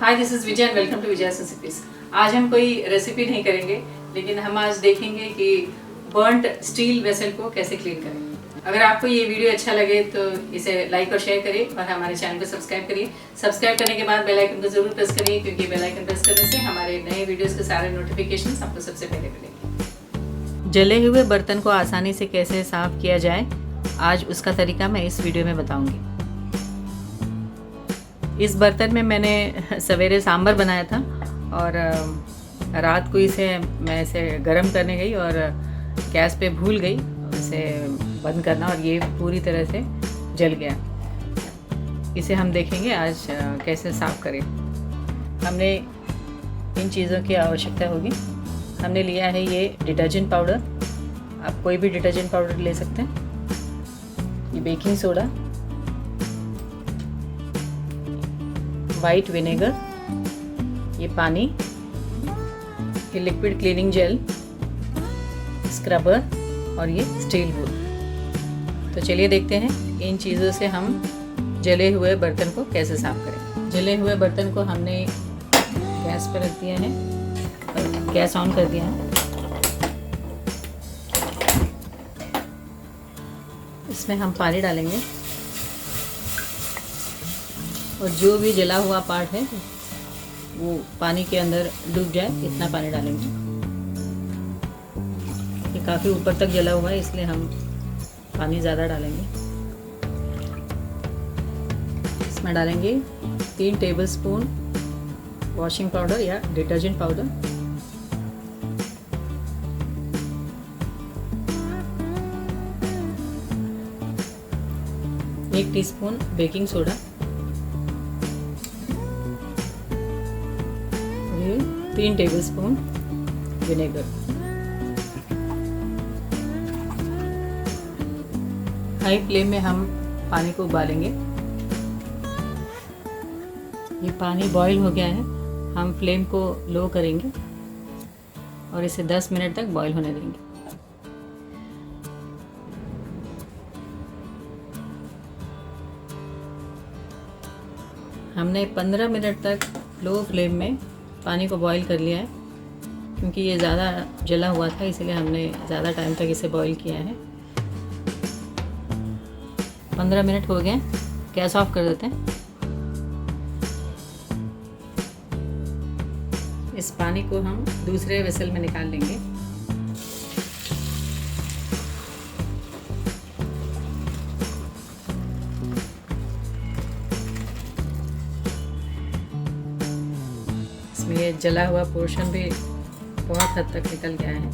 Hi, this is Vijay and welcome to Vijay recipes. आज हम कोई रेसिपी नहीं करेंगे, लेकिन हम आज देखेंगे कि बर्न्ट स्टील वेसल को कैसे क्लीन करें। अगर आपको ये वीडियो अच्छा लगे तो इसे लाइक और शेयर करिए और हमारे चैनल को सब्सक्राइब करिए। सब्सक्राइब करने के बाद बेल आइकन को जरूर प्रेस करिए, क्योंकि बेल आइकन प्रेस करने से हमारे नए वीडियोस के सारे नोटिफिकेशन आपको सबसे पहले मिलेंगे। जले हुए बर्तन को आसानी से कैसे साफ किया जाए, आज उसका तरीका मैं इस वीडियो में बताऊंगी। इस बर्तन में मैंने सवेरे सांभर बनाया था और रात को मैं इसे गरम करने गई और गैस पे भूल गई इसे बंद करना, और ये पूरी तरह से जल गया। इसे हम देखेंगे आज कैसे साफ़ करें। हमने इन चीज़ों की आवश्यकता होगी। हमने लिया है ये डिटर्जेंट पाउडर, आप कोई भी डिटर्जेंट पाउडर ले सकते हैं। ये बेकिंग सोडा, वाइट विनेगर, ये पानी, ये लिक्विड क्लीनिंग जेल, स्क्रबर और ये स्टील वूल। तो चलिए देखते हैं इन चीज़ों से हम जले हुए बर्तन को कैसे साफ करें। जले हुए बर्तन को हमने गैस पर रख दिया है और गैस ऑन कर दिया है। इसमें हम पानी डालेंगे और जो भी जला हुआ पार्ट है वो पानी के अंदर डूब जाए, इतना पानी डालेंगे। ये काफ़ी ऊपर तक जला हुआ है, इसलिए हम पानी ज़्यादा डालेंगे। इसमें डालेंगे 3 टेबलस्पून वॉशिंग पाउडर या डिटर्जेंट पाउडर, एक teaspoon baking soda, 3 tablespoon vinegar. High flame में हम पानी को उबालेंगे। ये पानी बॉईल हो गया है, हम फ्लेम को लो करेंगे और इसे 10 मिनट तक बॉईल होने देंगे। हमने 15 मिनट तक लो फ्लेम में पानी को बॉईल कर लिया है, क्योंकि ये ज़्यादा जला हुआ था, इसलिए हमने ज़्यादा टाइम तक इसे बॉईल किया है। 15 मिनट हो गए, गैस ऑफ कर देते हैं। इस पानी को हम दूसरे वेसल में निकाल लेंगे। इसमें ये जला हुआ पोर्शन भी बहुत हद तक निकल गया है।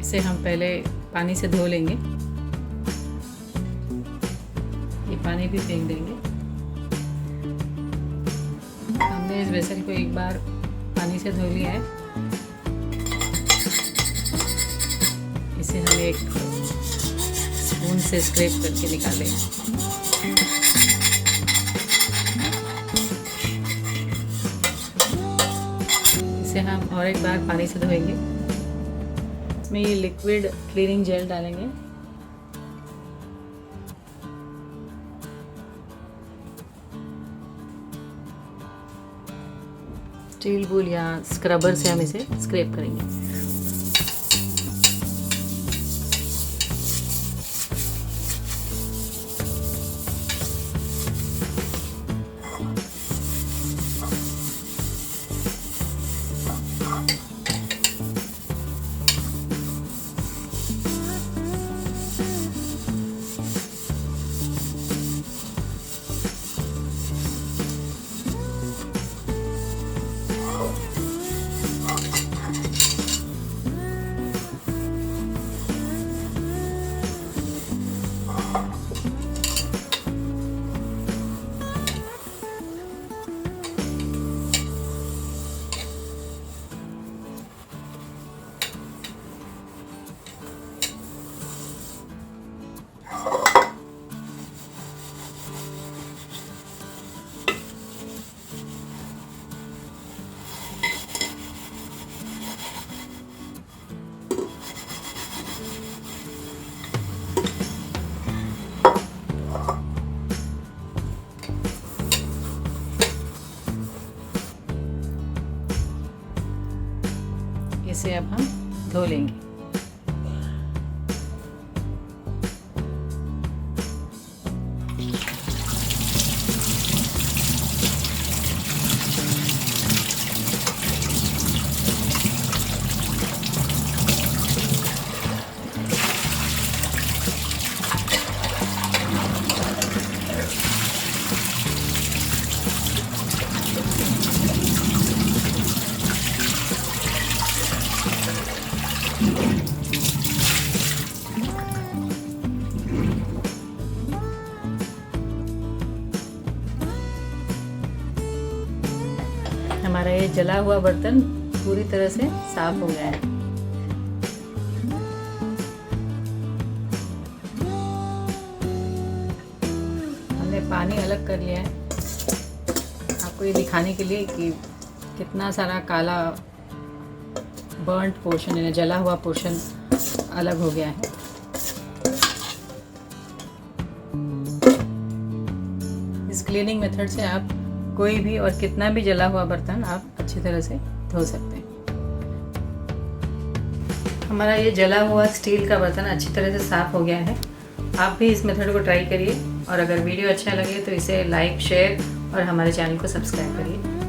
इसे हम पहले पानी से धो लेंगे। ये पानी भी फेंक देंगे। हमने इस वेसल को एक बार पानी से धो लिया है। इसे हम एक स्पून से स्क्रैप करके निकालें। इसे हम और एक बार पानी से धोएंगे। इसमें ये लिक्विड क्लीनिंग जेल डालेंगे। स्टील वूल या स्क्रबर से हम इसे स्क्रैप करेंगे। इसे अब हम धो लेंगे। हमारा ये जला हुआ बर्तन पूरी तरह से साफ हो गया है। हमने पानी अलग कर लिया है आपको ये दिखाने के लिए कि कितना सारा काला बर्न्ड पोर्शन यानी जला हुआ पोर्शन अलग हो गया है। इस क्लीनिंग मेथड से आप कोई भी और कितना भी जला हुआ बर्तन आप अच्छी तरह से धो सकते हैं। हमारा ये जला हुआ स्टील का बर्तन अच्छी तरह से साफ़ हो गया है। आप भी इस मेथड को ट्राई करिए और अगर वीडियो अच्छा लगे तो इसे लाइक, शेयर और हमारे चैनल को सब्सक्राइब करिए।